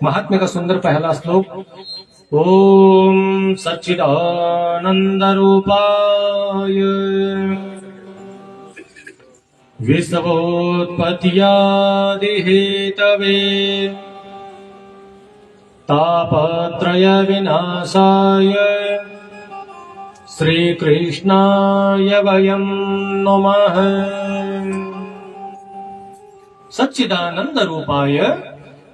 महात्म्य का सुंदर पहला श्लोक। ओम सच्चिदानंद रूपाय विश्वोत्पत्त्यादि हेतवे तापत्रय विनाशाय श्री कृष्णाय वयं नमः। सच्चिदानंद रूपाय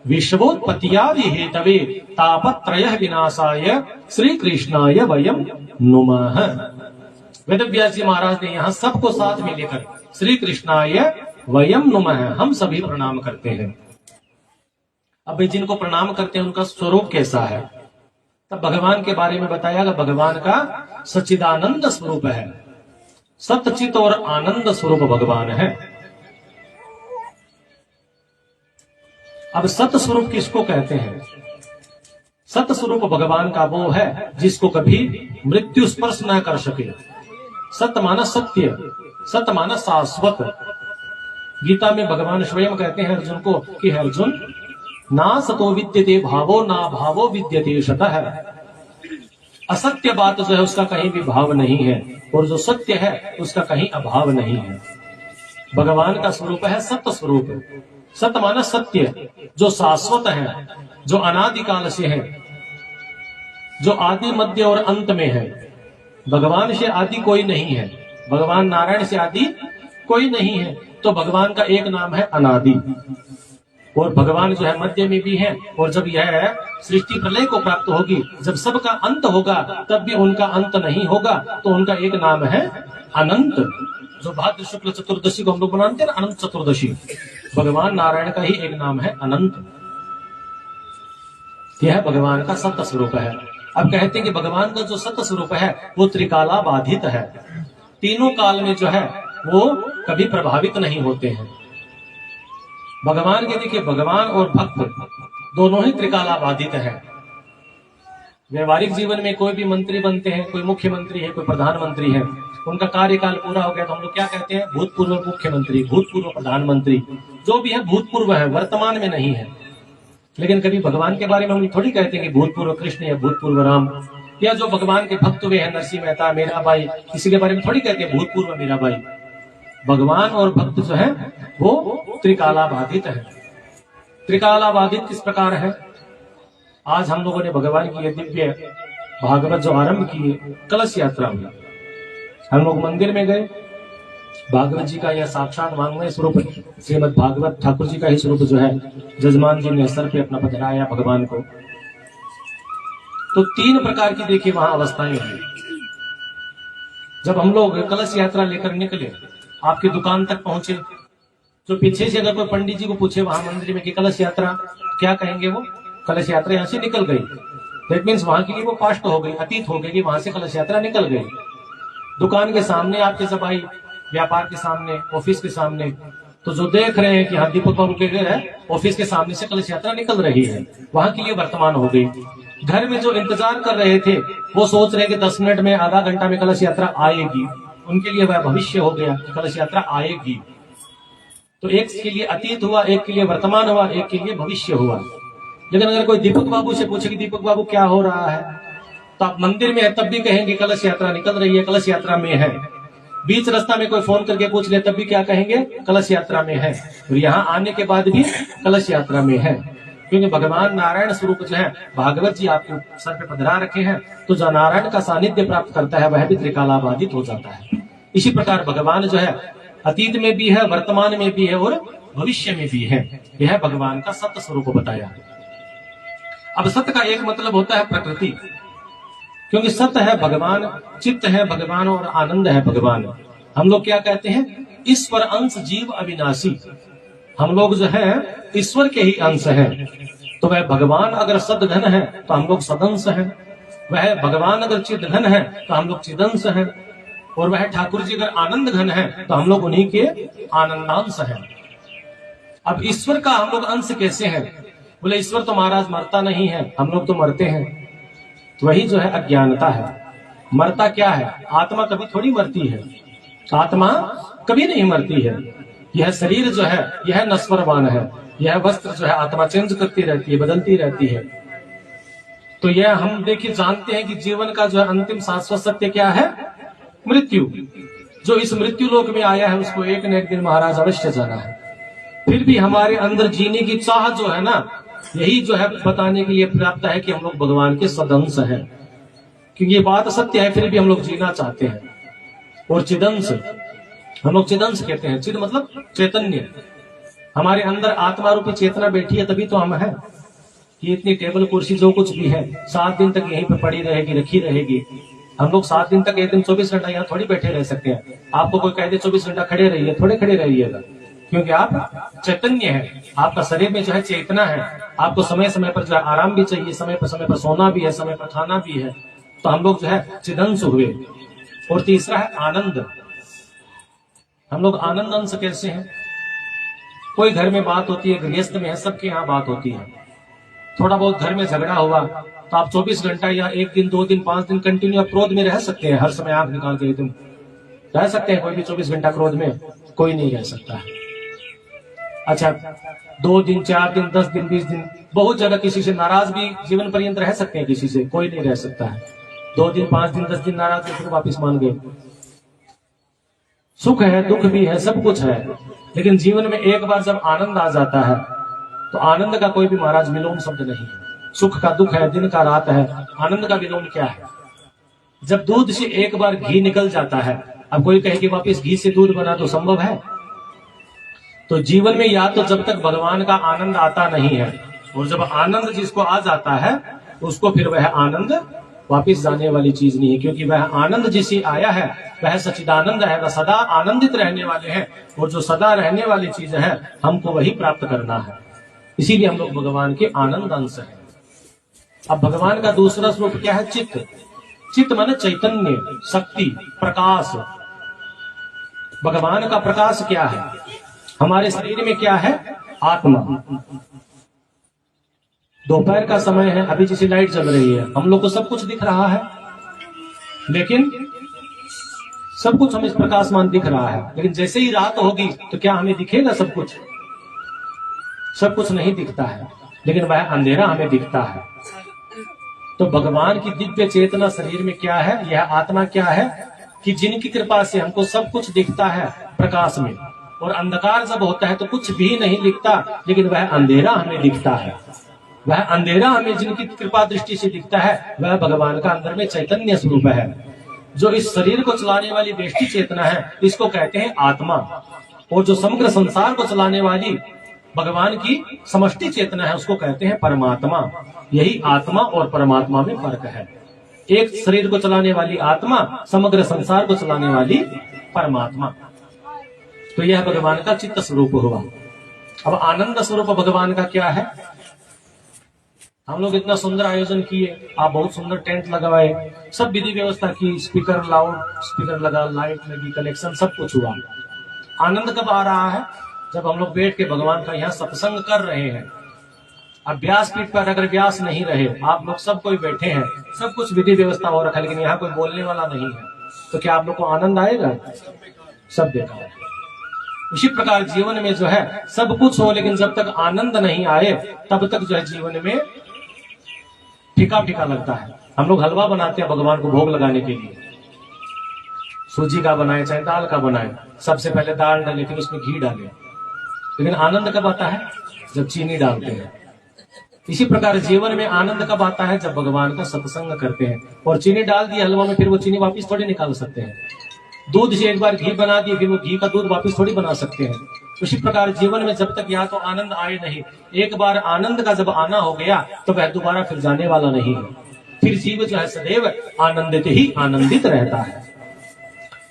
विश्वोत्पत्त्यादि हेतवे तापत्रय विनाशाय श्री कृष्णाय वयं नमः। वेदव्यास जी महाराज ने यहाँ सबको साथ में लेकर श्री कृष्णाय वयं नमः, हम सभी प्रणाम करते हैं। अब जिनको प्रणाम करते हैं उनका स्वरूप कैसा है, तब भगवान के बारे में बताया। भगवान का सच्चिदानंद स्वरूप है, सतचित और आनंद स्वरूप भगवान है। अब सत स्वरूप किसको कहते हैं? सत स्वरूप भगवान का वो है जिसको कभी मृत्यु स्पर्श न कर सके। सत माना सत्य, सत माना शाश्वत। गीता में भगवान स्वयं कहते हैं अर्जुन को कि अर्जुन ना सतो विद्यते भावो ना भावो विद्यते सतः। असत्य बात जो है उसका कहीं भी भाव नहीं है, और जो सत्य है उसका कहीं अभाव नहीं है। भगवान का स्वरूप है सत स्वरूप। सत माना सत्य, जो शाश्वत है, जो अनादिकाल से है, जो आदि मध्य और अंत में है। भगवान से आदि कोई नहीं है, भगवान नारायण से आदि कोई नहीं है। तो भगवान का एक नाम है अनादि, और भगवान जो है मध्य में भी है। और जब यह सृष्टि प्रलय को प्राप्त होगी, जब सबका अंत होगा, तब भी उनका अंत नहीं होगा। तो उनका एक नाम है अनंत। जो भाद्र शुक्ल चतुर्दशी को हम लोग मनाते हैं ना, अनंत चतुर्दशी, भगवान नारायण का ही एक नाम है अनंत। यह भगवान का सत्य स्वरूप है। अब कहते हैं कि भगवान का जो सत्य स्वरूप है वो त्रिकाला बाधित है। तीनों काल में जो है वो कभी प्रभावित नहीं होते हैं। भगवान के देखिए, भगवान और भक्त दोनों ही त्रिकाला बाधित है। व्यवहारिक जीवन में कोई भी मंत्री बनते हैं, कोई मुख्यमंत्री है, कोई प्रधानमंत्री है, उनका कार्यकाल पूरा हो गया तो हम लोग क्या कहते हैं? भूतपूर्व मुख्यमंत्री, भूतपूर्व प्रधानमंत्री। जो भी है भूतपूर्व है, वर्तमान में नहीं है। लेकिन कभी भगवान के बारे में हम थोड़ी कहते हैं कि भूतपूर्व कृष्ण या भूतपूर्व राम, या जो भगवान के भक्त हुए हैं नरसिंह मेहता, मीराबाई, किसी के बारे में थोड़ी कहते हैं भूतपूर्व मीराबाई। भगवान और भक्त जो है वो त्रिकाला बाधित है। त्रिकाला बाधित किस प्रकार है? आज हम लोगों ने भगवान की दिव्य भागवत जो आरंभ की है, कलश यात्रा में हम लोग मंदिर में गए। भागवत जी का यह साक्षात वांग्मय स्वरूप श्रीमद् भागवत ठाकुर जी का ही स्वरूप जो है जजमान जी ने सर पे अपना पधराया भगवान को। तो तीन प्रकार की देखिए वहां अवस्थाएं हुई। जब हम लोग कलश यात्रा लेकर निकले, आपकी दुकान तक पहुंचे, तो पीछे से अगर कोई पंडित जी को पूछे वहां मंदिर में कि कलश यात्रा, क्या कहेंगे वो? कलश यात्रा यहाँ से निकल गई। दैट मीन्स वहां के लिए वो पास्ट हो गई, अतीत हो गई कि वहां से कलश यात्रा निकल गई। दुकान के सामने आपके सब आई, व्यापार के सामने, ऑफिस के सामने, तो जो देख रहे हैं कि हाँ दीपक बाबू के घर है, ऑफिस के सामने से कलश यात्रा निकल रही है, वहां के लिए वर्तमान हो गई। घर में जो इंतजार कर रहे थे वो सोच रहे हैं कि 10 मिनट में, आधा घंटा में कलश यात्रा आएगी, उनके लिए वह भविष्य हो गया कि कलश यात्रा आएगी। तो एक के लिए अतीत हुआ, एक के लिए वर्तमान हुआ, एक के लिए भविष्य हुआ। लेकिन अगर कोई दीपक बाबू से पूछे कि दीपक बाबू क्या हो रहा है, तो आप मंदिर में है तब भी कहेंगे कलश यात्रा निकल रही है, कलश यात्रा में है। बीच रास्ता में कोई फोन करके पूछ ले तब भी क्या कहेंगे? कलश यात्रा में है। और यहाँ आने के बाद भी कलश यात्रा में है, क्योंकि भगवान नारायण स्वरूप जो है भागवत जी आपके सर पे पधरा रखे हैं। तो जो नारायण का सानिध्य प्राप्त करता है वह भी त्रिकाला बाधित हो जाता है। इसी प्रकार भगवान जो है अतीत में भी है, वर्तमान में भी है और भविष्य में भी है। यह भगवान का सत्य स्वरूप बताया। अब सत्य का एक मतलब होता है प्रकृति, क्योंकि सत्य है भगवान, चित्त है भगवान और आनंद है भगवान। हम लोग क्या कहते हैं? ईश्वर अंश जीव अविनाशी। हम लोग जो है ईश्वर के ही अंश हैं। तो वह भगवान अगर सदघन है तो हम लोग सदंश हैं, वह भगवान अगर चिदघन है तो हम लोग चिदंश हैं, और वह ठाकुर जी अगर आनंद घन है तो हम लोग उन्हीं के आनंदांश हैं। अब ईश्वर का हम लोग अंश कैसे हैं? बोले ईश्वर तो महाराज मरता नहीं है, हम लोग तो मरते हैं। तो वही जो है अज्ञानता है। मरता क्या है? आत्मा कभी थोड़ी मरती है, आत्मा कभी नहीं मरती है। यह शरीर जो है यह नश्वरवान है, यह वस्त्र जो है आत्मा चेंज करती रहती है, बदलती रहती है। तो यह हम देखिए जानते हैं कि जीवन का जो है अंतिम शाश्वत सत्य क्या है? मृत्यु। जो इस मृत्यु लोक में आया है उसको एक न एक दिन महाराज अवश्य जाना है। फिर भी हमारे अंदर जीने की चाह जो है ना, यही जो है बताने के लिए प्राप्त है कि हम लोग भगवान के सदंश हैं। क्योंकि ये बात सत्य है, फिर भी हम लोग जीना चाहते हैं। और चिदंश, हम लोग चिदंश कहते हैं। चिद मतलब चैतन्य। हमारे अंदर आत्मा रूपी चेतना बैठी है, तभी तो हम हैं। ये इतनी टेबल कुर्सी जो कुछ भी है 7 दिन तक यहीं पे पड़ी रहेगी, रखी रहेगी। हम लोग 7 दिन तक, एक दिन 24 घंटा यहाँ थोड़ी बैठे रह सकते हैं। आपको कोई कह दे 24 घंटा खड़े रहिए, थोड़े खड़े रहिएगा, क्योंकि आप चैतन्य है। आपका शरीर में जो है चेतना है। आपको समय समय पर जो है आराम भी चाहिए, समय पर सोना भी है, समय पर खाना भी है। तो हम लोग जो है चिदंश हुए। और तीसरा है आनंद। हम लोग आनंद अंश कैसे हैं? कोई घर में बात होती है, गृहस्थ में है, सबके यहाँ बात होती है। थोड़ा बहुत घर में झगड़ा हुआ तो आप 24 घंटा या 1 दिन, 2 दिन, 5 दिन कंटिन्यू आप क्रोध में रह सकते हैं। हर समय आंख निकाल के एकदम रह सकते हैं। कोई भी 24 घंटा क्रोध में कोई नहीं रह सकता है। अच्छा, 2 दिन, 4 दिन, 10 दिन, 20 दिन, बहुत जगह किसी से नाराज भी जीवन पर्यंत रह सकते हैं। किसी से कोई नहीं रह सकता है। 2 दिन, 5 दिन, 10 दिन नाराज फिर वापिस मान गए। सुख है, दुख भी है, सब कुछ है। लेकिन जीवन में एक बार जब आनंद आ जाता है तो आनंद का कोई भी महाराज विलोम शब्द नहीं है। सुख का दुख है, दिन का रात है, आनंद का विलोम क्या है? जब दूध से एक बार घी निकल जाता है, अब कोई कहे कि वापिस घी से दूध बना, तो संभव है? तो जीवन में या तो जब तक भगवान का आनंद आता नहीं है, और जब आनंद जिसको आ जाता है उसको फिर वह आनंद वापिस जाने वाली चीज नहीं है। क्योंकि वह आनंद जिसे आया है वह सच्चिदानंद है, वह सदा आनंदित रहने वाले हैं। और जो सदा रहने वाली चीज है हमको वही प्राप्त करना है। इसीलिए हम लोग भगवान के आनंद अंश हैं। अब भगवान का दूसरा स्वरूप क्या है? चित्त। चित्त माने चैतन्य, शक्ति, प्रकाश। भगवान का प्रकाश क्या है? हमारे शरीर में क्या है? आत्मा। दोपहर का समय है, अभी जैसी लाइट जल रही है, हम लोग को सब कुछ दिख रहा है, लेकिन सब कुछ हमें प्रकाशमान दिख रहा है। लेकिन जैसे ही रात होगी तो क्या हमें दिखेगा सब कुछ? सब कुछ नहीं दिखता है, लेकिन वह अंधेरा हमें दिखता है। तो भगवान की दिव्य चेतना शरीर में क्या है? यह आत्मा क्या है कि जिनकी कृपा से हमको सब कुछ दिखता है प्रकाश में। और अंधकार जब होता है तो कुछ भी नहीं दिखता, लेकिन वह अंधेरा हमें दिखता है। वह अंधेरा हमें जिनकी कृपा दृष्टि से दिखता है वह भगवान का अंदर में चैतन्य स्वरूप है। जो इस शरीर को चलाने वाली व्यष्टि चेतना है इसको कहते हैं आत्मा। और जो समग्र संसार को चलाने वाली भगवान की समष्टि चेतना है उसको कहते हैं परमात्मा। यही आत्मा और परमात्मा में फर्क है। एक शरीर को चलाने वाली आत्मा, समग्र संसार को चलाने वाली परमात्मा। तो यह भगवान का चित्त स्वरूप हुआ। अब आनंद स्वरूप भगवान का क्या है? हम लोग इतना सुंदर आयोजन किए, आप बहुत सुंदर टेंट लगवाए, सब विधि व्यवस्था की, स्पीकर, लाउड स्पीकर लगा, लाइट लगी, कलेक्शन, सब कुछ हुआ। आनंद कब आ रहा है? जब हम लोग बैठ के भगवान का यहाँ सत्संग कर रहे हैं। अब व्यासपीठ पर अगर व्यास नहीं रहे, आप लोग सब कोई बैठे हैं, सब कुछ विधि व्यवस्था हो रखा है, लेकिन यहाँ कोई बोलने वाला नहीं है, तो क्या आप लोग को आनंद आएगा? सब देखा है। उसी प्रकार जीवन में जो है सब कुछ हो, लेकिन जब तक आनंद नहीं आए तब तक जो है जीवन में फीका फीका लगता है। हम लोग हलवा बनाते हैं भगवान को भोग लगाने के लिए, सूजी का बनाए चाहे दाल का बनाए, सबसे पहले दाल डाले फिर उसमें घी डाले। लेकिन आनंद कब आता है? जब चीनी डालते हैं। इसी प्रकार जीवन में आनंद कब आता है? जब भगवान का सत्संग करते हैं। और चीनी डाल दी हलवा में, फिर वो चीनी वापस थोड़ी निकाल सकते हैं। दूध से एक बार घी बना दिए, फिर वो घी का दूध वापस थोड़ी बना सकते हैं। उसी प्रकार जीवन में जब तक या तो आनंद आए नहीं, एक बार आनंद का जब आना हो गया तो वह दोबारा फिर जाने वाला नहीं है। फिर जीव जो है सदैव आनंदित ही आनंदित रहता है।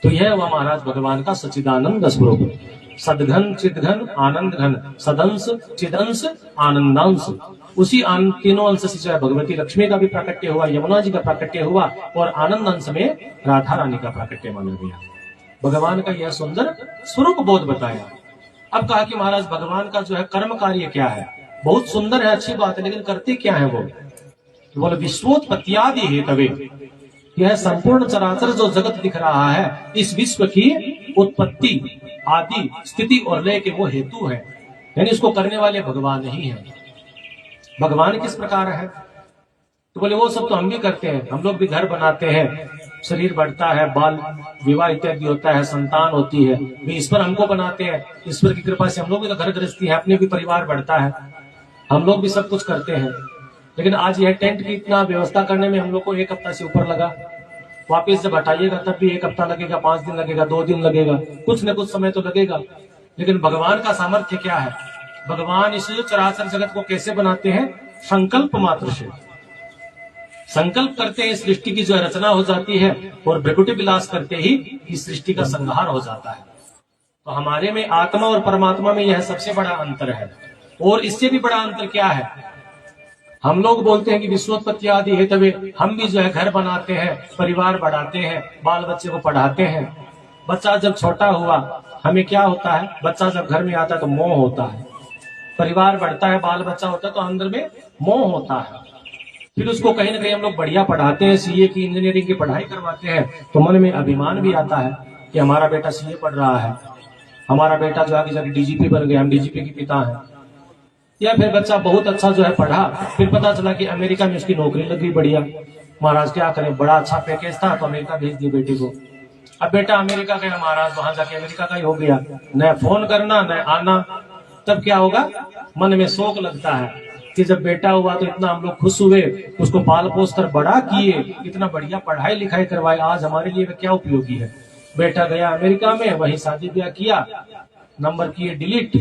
तो यह हुआ महाराज भगवान का सच्चिदानंद स्वरूप। सदघन, चिदघन, आनंद घन, सदंश, चिदंश, आनंदांश। उसी तीनों अंश से जो है भगवती लक्ष्मी का भी प्राकट्य हुआ, यमुना जी का प्राकट्य हुआ, और आनंद अंश में राधा रानी का प्राकट्य माना गया। भगवान का यह सुंदर स्वरूप बोध बताया। अब कहा कि महाराज भगवान का जो है कर्म कार्य क्या है? बहुत सुंदर है, अच्छी बात है, लेकिन करते क्या है वो? बोले विश्वोत्पत्त्यादि हेतवे। यह संपूर्ण चराचर जो जगत दिख रहा है, इस विश्व की उत्पत्ति, आदि, स्थिति और लय के वो हेतु है। यानी इसको करने वाले भगवान ही है। भगवान किस प्रकार है? तो बोले वो सब तो हम भी करते हैं, हम लोग भी घर बनाते हैं, शरीर बढ़ता है, बाल विवाह इत्यादि होता है, संतान होती है, वे ईश्वर हमको बनाते हैं। ईश्वर की कृपा से हम लोग भी तो घर गृहस्थी है, अपने भी परिवार बढ़ता है, हम लोग भी सब कुछ करते हैं। लेकिन आज यह टेंट की इतना व्यवस्था करने में हम लोग को 1 हफ्ता से ऊपर लगा। वापिस जब हटाइएगा तब भी 1 हफ्ता लगेगा, 5 दिन लगेगा, 2 दिन लगेगा, कुछ न कुछ समय तो लगेगा। लेकिन भगवान का सामर्थ्य क्या है? भगवान इस चराचर जगत को कैसे बनाते हैं? संकल्प मात्र से। संकल्प करते हैं, सृष्टि की जो रचना हो जाती है, और भ्रकुटी विलास करते ही इस सृष्टि का संहार हो जाता है। तो हमारे में आत्मा और परमात्मा में यह सबसे बड़ा अंतर है। और इससे भी बड़ा अंतर क्या है? हम लोग बोलते हैं कि विश्वोत्पत्ति आदि है, तभी हम भी जो है घर बनाते हैं, परिवार बढ़ाते हैं, बाल बच्चे को पढ़ाते हैं। बच्चा जब छोटा हुआ हमें क्या होता है? बच्चा जब घर में आता है तो मोह होता है, परिवार बढ़ता है, बाल बच्चा होता है तो अंदर में मोह होता है। फिर उसको कहीं ना कहीं हम लोग बढ़िया पढ़ाते हैं, सीए की इंजीनियरिंग की पढ़ाई करवाते हैं, तो मन में अभिमान भी आता है कि हमारा बेटा सीए पढ़ रहा है, हमारा बेटा जो आगे जाके डीजीपी बन गया, हम डीजीपी के पिता हैं। या फिर बच्चा बहुत अच्छा जो है पढ़ा, फिर पता चला कि अमेरिका में उसकी नौकरी लग गई बढ़िया, महाराज क्या करें, बड़ा अच्छा पैकेज था तो अमेरिका भेज दिए बेटे को। अब बेटा अमेरिका गया महाराज, वहां जाके अमेरिका का ही हो गया, न फोन करना न आना। तब क्या होगा? मन में शोक लगता है कि जब बेटा हुआ तो इतना हम लोग खुश हुए, उसको पाल पोस कर बड़ा किए, इतना बढ़िया पढ़ाई लिखाई करवाए, आज हमारे लिए क्या उपयोगी है? बेटा गया अमेरिका में, वहीं शादी ब्याह किया, नंबर किए डिलीट,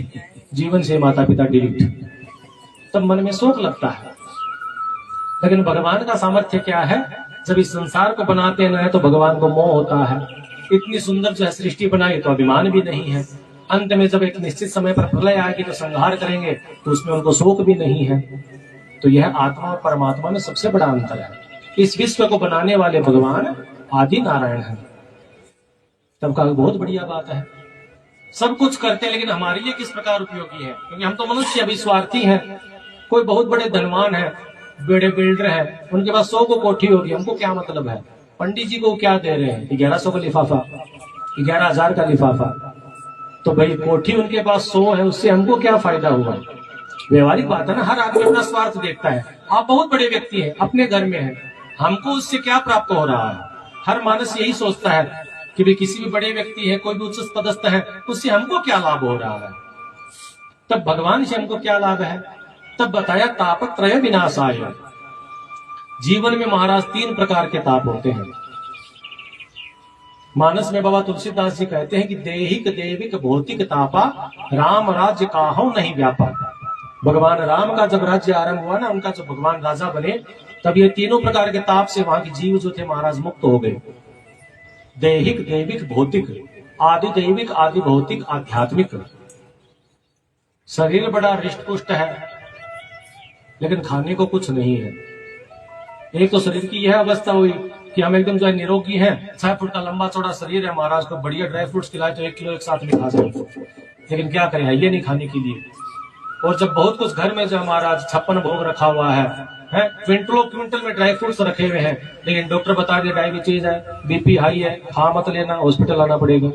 जीवन से माता पिता डिलीट। तब मन में शोक लगता है। लेकिन भगवान का सामर्थ्य क्या है? जब इस संसार को बनाते हैं तो भगवान को मोह होता है, इतनी सुंदर जो है सृष्टि बनाई तो अभिमान भी नहीं है। अंत में जब एक निश्चित समय पर प्रलय आएगी तो संहार करेंगे तो उसमें उनको शोक भी नहीं है। तो यह आत्मा और परमात्मा में सबसे बड़ा अंतर है। इस विश्व को बनाने वाले भगवान आदि नारायण है। तब का बहुत बढ़िया बात है। सब कुछ करते हैं लेकिन हमारे लिए किस प्रकार उपयोगी है? क्योंकि हम तो मनुष्य अभी स्वार्थी हैं। कोई बहुत बड़े धनवान है, बड़े बिल्डर है, उनके पास 100 को कोठी होगी, हमको क्या मतलब है? पंडित जी को क्या दे रहे हैं? 1100 का लिफाफा, 11,000 का लिफाफा। तो भाई कोठी उनके पास 100 है, उससे हमको क्या फायदा हुआ? व्यवहारिक बात है ना, हर आदमी अपना स्वार्थ देखता है। आप बहुत बड़े व्यक्ति हैं, अपने घर में हैं, हमको उससे क्या प्राप्त हो रहा है? हर मानस यही सोचता है कि भाई किसी भी बड़े व्यक्ति है, कोई भी उच्च पदस्थ है, उससे हमको क्या लाभ हो रहा है? तब भगवान से हमको क्या लाभ है? तब बताया तापत्रय विनाशाय। जीवन में महाराज 3 प्रकार के ताप होते हैं। मानस में बाबा तुलसीदास जी कहते हैं कि देहिक देविक भौतिक तापा राम राज्य काहू नहीं व्यापा। भगवान राम का जब राज्य आरंभ हुआ ना, उनका जब भगवान राजा बने, तब ये 3 प्रकार के ताप से वहां के जीव जो थे महाराज मुक्त हो गए। देहिक देविक भौतिक, आदि दैविक आदि भौतिक आध्यात्मिक। शरीर बड़ा रिष्ट पुष्ट है लेकिन खाने को कुछ नहीं है। एक तो शरीर की यह अवस्था हुई कि हम एकदम जो है निरोगी हैं, 6 फुट का लंबा चौड़ा शरीर है महाराज, को बढ़िया ड्राई फ्रूट्स खिलाए तो 1 किलो एक साथ में खा सकते, लेकिन क्या करें, ये नहीं खाने के लिए। और जब बहुत कुछ घर में जो महाराज 56 भोग रखा हुआ है, क्विंटलों क्विंटल में ड्राई फ्रूट्स रखे हुए हैं, लेकिन डॉक्टर बता दिया डायबिटीज है, बीपी हाई है, खा मत लेना, हॉस्पिटल आना पड़ेगा।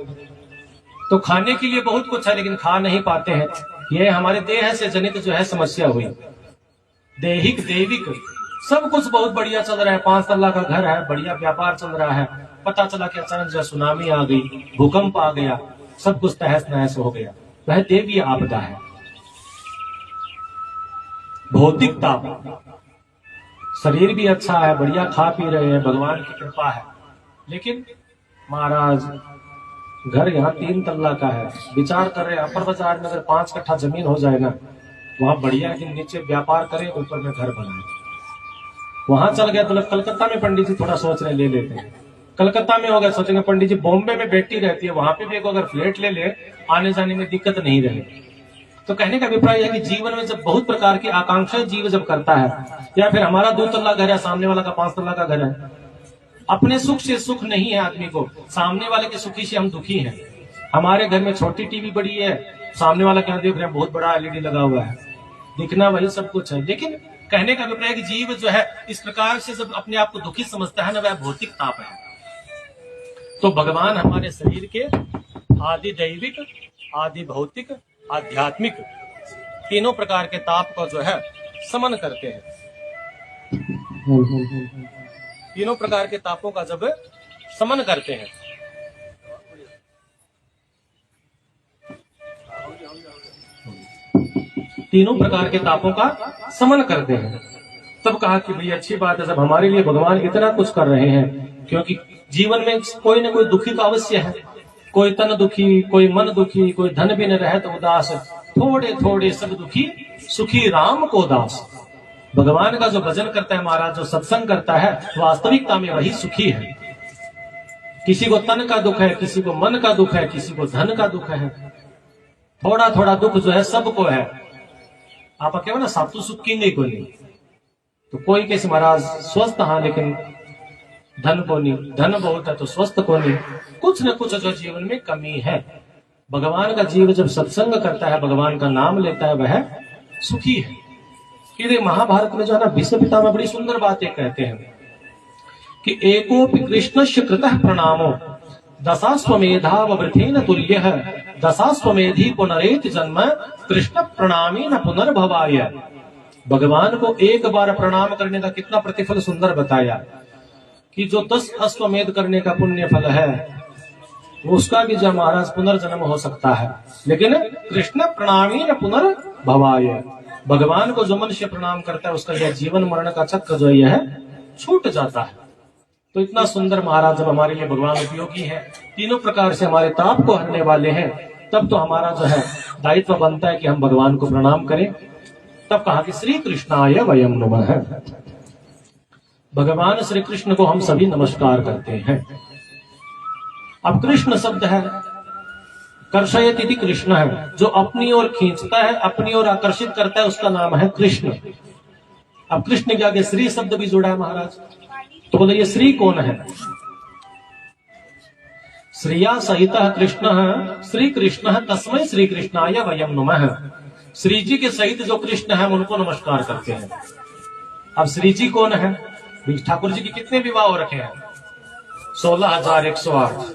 तो खाने के लिए बहुत कुछ है लेकिन खा नहीं पाते हैं। ये हमारे देह से जनित जो है समस्या हुई। देहिक देविक सब कुछ बहुत बढ़िया चल रहा है, 5 तल्ला का घर है, बढ़िया व्यापार चल रहा है, पता चला कि अचानक जो सुनामी आ गई, भूकंप आ गया, सब कुछ तहस नहस हो गया। वह देवी आपदा है। भौतिक ताप, शरीर भी अच्छा है, बढ़िया खा पी रहे हैं, भगवान की कृपा है, लेकिन महाराज घर यहाँ 3 तल्ला का है, विचार कर रहे हैं अपर बाजार में अगर 5 कट्ठा जमीन हो जाए ना, वहां बढ़िया है कि नीचे व्यापार करें, ऊपर में घर बनाए। वहां चल गया तो कलकत्ता में पंडित जी थोड़ा सोच रहे ले लेते हैं, कलकत्ता में हो गया सोचेंगे पंडित जी बॉम्बे में बेटी रहती है, वहां पे भी अगर फ्लैट ले ले, आने जाने में दिक्कत नहीं रहे। तो कहने का अभिप्राय है कि जीवन में जब बहुत प्रकार की आकांक्षाएं जीव जब करता है, या फिर हमारा 2 तल्ला घर है, सामने वाला का 5 तल्ला का घर है, अपने सुख से सुख नहीं है आदमी को, सामने वाले के सुखी से हम दुखी हैं। हमारे घर में छोटी टीवी बड़ी है, सामने वाला क्या देख रहे हैं बहुत बड़ा एलईडी लगा हुआ है, दिखना वही सब कुछ है। लेकिन कहने का अभिप्राय कि जीव जो है इस प्रकार से जब अपने आप को दुखी समझता है ना, वह भौतिक ताप है। तो भगवान हमारे शरीर के आदि दैविक आदि भौतिक आध्यात्मिक तीनों प्रकार के ताप को जो है समन करते हैं। तीनों प्रकार के तापों का जब समन करते हैं, तीनों प्रकार के तापों का समन करते हैं, तब कहा कि भाई अच्छी बात है, जब हमारे लिए भगवान इतना कुछ कर रहे हैं, क्योंकि जीवन में कोई न कोई दुखी तो अवश्य है, कोई तन दुखी, कोई मन दुखी, कोई धन भी न रहे तो उदास, थोड़े थोड़े सब दुखी, सुखी राम को दास। भगवान का जो भजन करता है महाराज, जो सत्संग करता है, वास्तविकता में वही सुखी है। किसी को तन का दुख है, किसी को मन का दुख है, किसी को धन का दुख है, थोड़ा थोड़ा दुख जो है सबको है। आप क्या ना सब तो सुखेंगे को नहीं, तो कोई कैसे महाराज स्वस्थ, हाँ लेकिन धन को नहीं, धन बहुत है तो स्वस्थ को नहीं, कुछ न कुछ जो जीवन में कमी है। भगवान का जीव जब सत्संग करता है, भगवान का नाम लेता है, वह सुखी है। कि महाभारत में जो है ना, भीष्म पितामह बड़ी सुंदर बात एक कहते हैं कि एकोपि कृष्णस्य कृतः प्रणामो दशाश्वमेधावृथेन तुल्यः दशाश्वमेधी पुनरेति जन्म कृष्ण प्रणामी न पुनर्भवाय। भगवान को एक बार प्रणाम करने का कितना प्रतिफल सुंदर बताया कि जो 10 अश्वमेध करने का पुण्य फल है, उसका भी जब महाराज पुनर्जन्म हो सकता है, लेकिन कृष्ण प्रणामी न पुनर्भवाय। भगवान को जो मनुष्य प्रणाम करता है, उसका यह जीवन मरण का चक्र जो यह छूट जाता है। तो इतना सुंदर महाराज जब हमारे लिए भगवान उपयोगी है, तीनों प्रकार से हमारे ताप को हरने वाले हैं, तब तो हमारा जो है दायित्व बनता है कि हम भगवान को प्रणाम करें। तब कहा कि श्री कृष्णाय वयम नमः। भगवान श्री कृष्ण को हम सभी नमस्कार करते हैं। अब कृष्ण शब्द है, कर्षयति इति कृष्ण है, जो अपनी ओर खींचता है, अपनी ओर आकर्षित करता है, उसका नाम है कृष्ण। अब कृष्ण के आगे श्री शब्द भी जुड़ा है महाराज, तो बोले ये श्री कौन है? श्रिया सहित कृष्ण श्री कृष्ण तस्मै श्री कृष्णाय वयम नमः। श्री जी के सहित जो कृष्ण है, उनको नमस्कार करते हैं। अब श्री जी कौन है? ठाकुर जी के कितने विवाह हो रखे हैं? 16,108।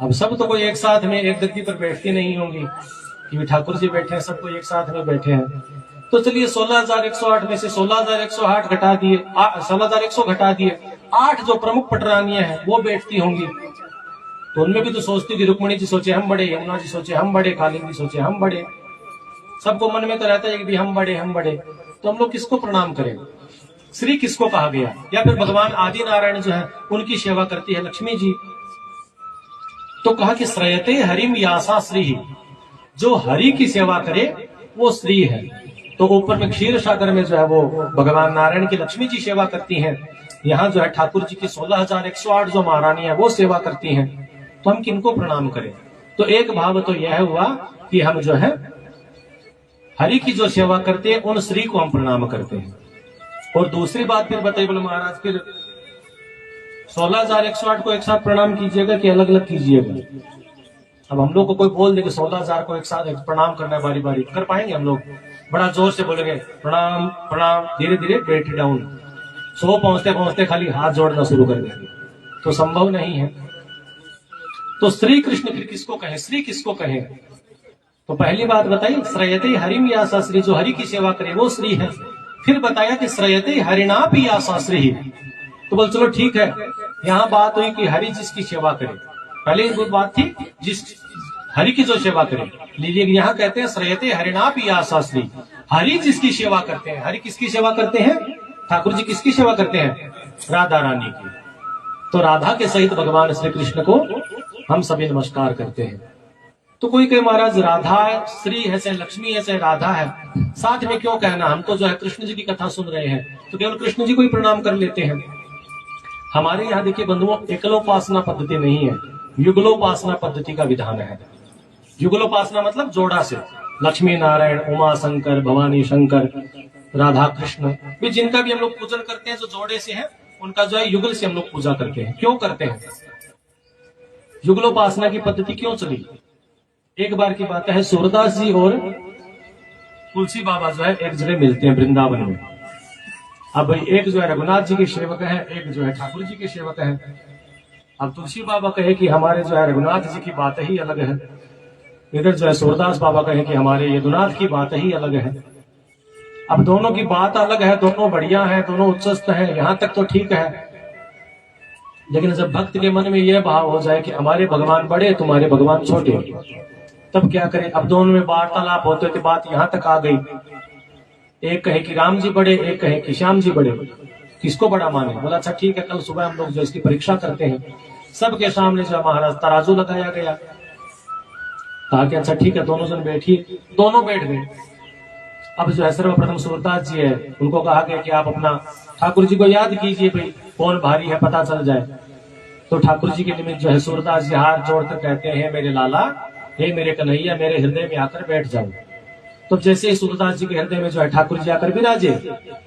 अब सब तो कोई एक साथ में एक गद्दी पर बैठती नहीं होंगी कि ठाकुर जी बैठे हैं, सबको एक साथ में बैठे हैं। तो चलिए 16,108 में से 16,108 घटा दिए, 16,100 घटा दिए, 8 जो प्रमुख पटरानियां हैं वो बैठती होंगी। तो उनमें भी तो सोचती थी, रुक्मिणी जी सोचे हम बड़े, यमुना जी सोचे हम बड़े, कालिंदी सोचे हम बड़े, सबको मन में तो रहता है कि हम बड़े हम बड़े। तो हम लोग किसको प्रणाम करें? श्री किसको कहा गया? या फिर भगवान आदि नारायण जो है उनकी सेवा करती है लक्ष्मी जी। तो कहा कि श्रयते हरिम यासा श्री, जो हरि की सेवा करे वो श्री है। तो ऊपर में क्षीर सागर में जो है वो भगवान नारायण की लक्ष्मी जी सेवा करती हैं, यहाँ जो है ठाकुर जी की 16,108 जो महारानी है वो सेवा करती हैं। तो हम किनको प्रणाम करें? तो एक भाव तो यह हुआ कि हम जो है हरि की जो सेवा करते हैं उन श्री को हम प्रणाम करते हैं। और दूसरी बात फिर बताइए, बोले महाराज फिर 16,108 को एक साथ प्रणाम कीजिएगा कि अलग अलग कीजिएगा? अब हम लोग को कोई बोल दे कि 16,000 को एक साथ प्रणाम करना है, बारी बारी कर पाएंगे हम लोग? बड़ा जोर से बोलेंगे प्रणाम प्रणाम, धीरे धीरे बैठ डाउन, 100 पहुंचते पहुंचते खाली हाथ जोड़ना शुरू कर देंगे, तो संभव नहीं है। तो श्री कृष्ण फिर किसको कहें? श्री किसको कहें? तो पहली बात बताई श्रयते हरिम यासा श्री, जो हरि की सेवा करे वो श्री है। फिर बताया कि श्रयते हरिणापि यासा श्री। तो बोल चलो ठीक है, यहाँ बात हुई कि हरि जिसकी सेवा करे, पहले वो बात थी जिस हरि की जो सेवा करे। लीजिए यहाँ कहते हैं श्रयते हरिणापि यासा श्री, हरि जिसकी सेवा करते हैं। हरि किसकी सेवा करते हैं? ठाकुर जी किसकी सेवा करते हैं? राधा रानी की। तो राधा के सहित भगवान श्री कृष्ण को हम सभी नमस्कार करते हैं। तो कोई कहे महाराज राधा श्री है से लक्ष्मी है से राधा है, साथ में क्यों कहना? हम तो जो है कृष्ण जी की कथा सुन रहे हैं, तो केवल कृष्ण जी को ही प्रणाम कर लेते हैं। हमारे यहाँ देखिए बंधुओं, एकलोपासना पद्धति नहीं है, युगलोपासना पद्धति का विधान है। युगलोपासना मतलब जोड़ा से, लक्ष्मी नारायण, उमा शंकर, भवानी शंकर, राधा कृष्ण भी, जिनका भी हम लोग पूजन करते हैं जो जोड़े से है, उनका जो है युगल से हम लोग पूजा करते हैं। क्यों करते हैं? युगलोपासना की पद्धति क्यों चली? एक बार की बात है, सूरदास जी और तुलसी बाबा जो है एक जगह मिलते हैं वृंदावन में। अब एक जो है रघुनाथ जी के सेवक है, एक जो है ठाकुर जी के सेवक है। अब तुलसी बाबा कहे कि हमारे जो है रघुनाथ जी की बात ही अलग है, इधर जो है सूरदास बाबा कहे कि हमारे यदुनाथ की बात ही अलग है। अब दोनों की बात अलग है, दोनों बढ़िया है, दोनों उच्चस्त है, यहां तक तो ठीक है, लेकिन जब भक्त के मन में यह भाव हो जाए कि हमारे भगवान बड़े तुम्हारे भगवान छोटे, तब क्या करें। अब दोनों में वार्तालाप होते थे, बात यहां तक आ गई, एक कहे कि राम जी बड़े, एक कहे कि श्याम जी बड़े, किसको बड़ा माने। बोला अच्छा ठीक है, कल सुबह हम लोग जो इसकी परीक्षा करते हैं। सबके सामने जो महाराज तराजू लगाया गया, कहा कि अच्छा ठीक है दोनों जन बैठिए। दोनों बैठ गए। अब जो है सर्वप्रथम सूरदास जी है, उनको कहा गया कि आप अपना ठाकुर जी को याद कीजिए, भाई कौन भारी है पता चल जाए। तो ठाकुर जी के निमित्त जो है सूरदास जी हाथ जोड़कर कहते हैं, मेरे लाला, हे मेरे कन्हैया, मेरे हृदय में आकर बैठ जाओ। तो जैसे ही सूरदास जी के हृदय में जो है ठाकुर जी आकर विराजे,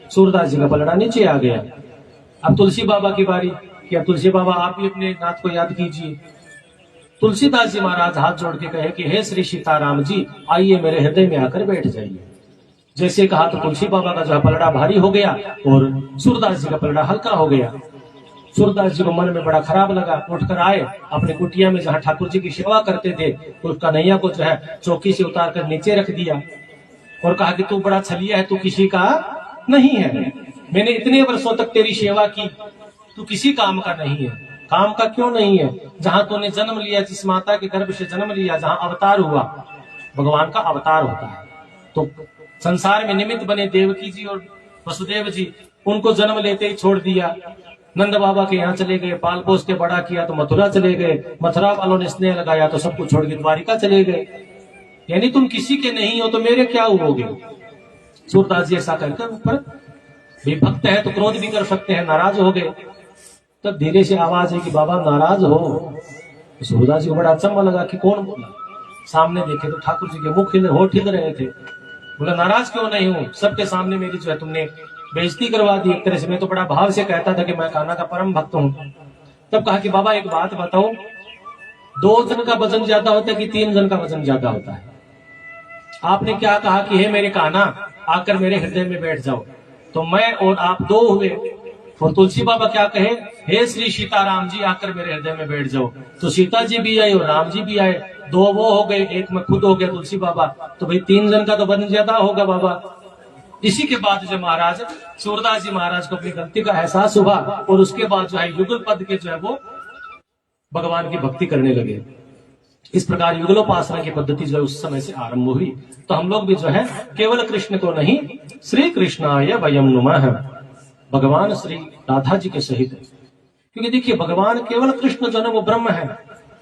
सूरदास जी का पलड़ा नीचे आ गया। अब तुलसी बाबा की बारी कि अब तुलसी बाबा आप भी अपने नाथ को याद कीजिए। तुलसीदास जी महाराज हाथ जोड़ के कहे कि हे श्री सीताराम जी, आइए मेरे हृदय में आकर बैठ जाइए। जैसे कहा तो तुलसी बाबा का जो है पलड़ा भारी हो गया और सूरदास जी का पलड़ा हल्का हो गया। सूरदास जी को मन में बड़ा खराब लगा, उठकर आए अपने कुटिया में जहाँ ठाकुर जी की सेवा करते थे, तो कन्हैया को जो है चौकी से उतार कर नीचे रख दिया और कहा कि तू बड़ा छलिया है, तू किसी का नहीं है, मैंने इतने वर्षों तक तेरी सेवा की, तू किसी काम का नहीं है। काम का क्यों नहीं है? जहां तूने जन्म लिया, जिस माता के गर्भ से जन्म लिया, जहां अवतार हुआ, भगवान का अवतार होता है। तो संसार में निमित्त बने देवकी जी और वसुदेव जी, उनको जन्म लेते ही छोड़ दिया। नंद बाबा के यहाँ चले गए, पाल पोस के बड़ा किया तो मथुरा चले गए, मथुरा वालों ने स्नेह लगाया तो सब कुछ छोड़ के द्वारिका चले गए। यानी तुम किसी के नहीं हो तो मेरे क्या हुओगे। सूरदास जी ऐसा कहकर ऊपर भी भक्त है तो क्रोध भी कर सकते हैं, नाराज हो गए। तब धीरे से आवाज है कि बाबा नाराज हो। तो सूरदास जी को बड़ा अचंभा लगा कि कौन बोला। सामने देखे तो ठाकुर जी के मुख होठ हिल रहे थे। बोला नाराज क्यों नहीं हूं, सबके सामने मेरी जो है तुमने बेइज्जती करवा दी एक तरह से। मैं तो बड़ा भाव से कहता था कि मैं कान्हा का परम भक्त हूं। तब कहा कि बाबा एक बात बताओ, 2 जन का वजन ज्यादा होता है कि 3 जन का वजन ज्यादा होता है? आपने क्या कहा कि हे मेरे कान्हा, आकर मेरे हृदय में बैठ जाओ, तो मैं और आप 2 हुए। और तुलसी बाबा क्या कहे, हे श्री सीताराम जी, आकर मेरे हृदय में बैठ जाओ। तो सीता जी भी आई और राम जी भी आए, 2 वो हो गए, 1 में खुद हो गया तुलसी बाबा। तो भाई 3 जन का तो वजन ज्यादा होगा बाबा। इसी के बाद जो महाराज सूरदास जी महाराज को अपनी गलती का एहसास हुआ और उसके बाद जो है युगल पद के जो है वो भगवान की भक्ति करने लगे। इस प्रकार युगलोपासना की पद्धति जो है उस समय से आरंभ हुई। तो हम लोग भी जो है केवल कृष्ण को नहीं, श्री कृष्णाय वयं नुमः, भगवान श्री राधा जी के सहित। क्योंकि देखिए भगवान केवल कृष्ण जो है वो ब्रह्म है,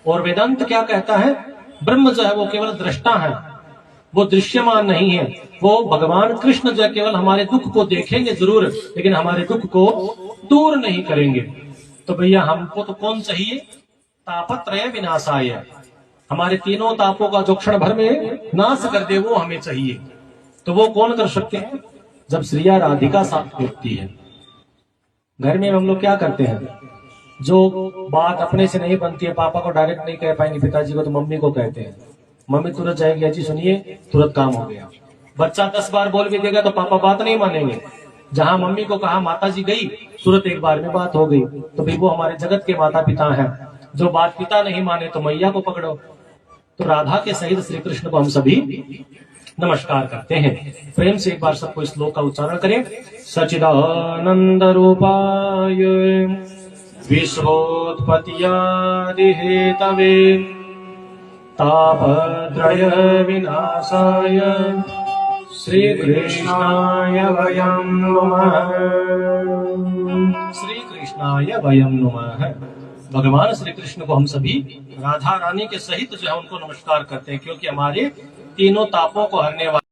और वेदांत क्या कहता है, ब्रह्म जो है वो केवल दृष्टा है, वो दृश्यमान नहीं है। वो भगवान कृष्ण जो है केवल हमारे दुख को देखेंगे जरूर, लेकिन हमारे दुख को दूर नहीं करेंगे। तो भैया हमको तो कौन चाहिए, तापत्रय विनाशाय, हमारे तीनों तापों का जो क्षण भर में नाश कर दे वो हमें चाहिए। तो वो कौन कर सकते हैं, जब श्रिया राधिका साथ होती है। घर में हम लोग क्या करते हैं, जो बात अपने से नहीं बनती है, पापा को डायरेक्ट नहीं कह पाएंगे, पिताजी को तो मम्मी को कहते हैं। मम्मी तुरंत जाएगी, जी सुनिए, तुरंत काम हो गया। बच्चा 10 बार बोल भी देगा तो पापा बात नहीं मानेंगे। जहां मम्मी को कहा माता जी गई, तुरंत एक बार में बात हो गई। तो भाई वो हमारे जगत के माता पिता हैं। जो बात पिता नहीं माने तो मैया को पकड़ो। तो राधा के सहित श्री कृष्ण को हम सभी नमस्कार करते हैं। प्रेम से एक बार सबको इस श्लोक का उच्चारण करें। सच्चिदानंद रूपाय विश्वोत्पत्त्यादि हेतवे तापत्रय विनाशाय श्री कृष्णाय वयं नुमः। श्री कृष्णाय वयं नुमः। भगवान श्री कृष्ण को हम सभी राधा रानी के सहित जो है उनको नमस्कार करते हैं, क्योंकि हमारे तीनों तापों को हरने वाले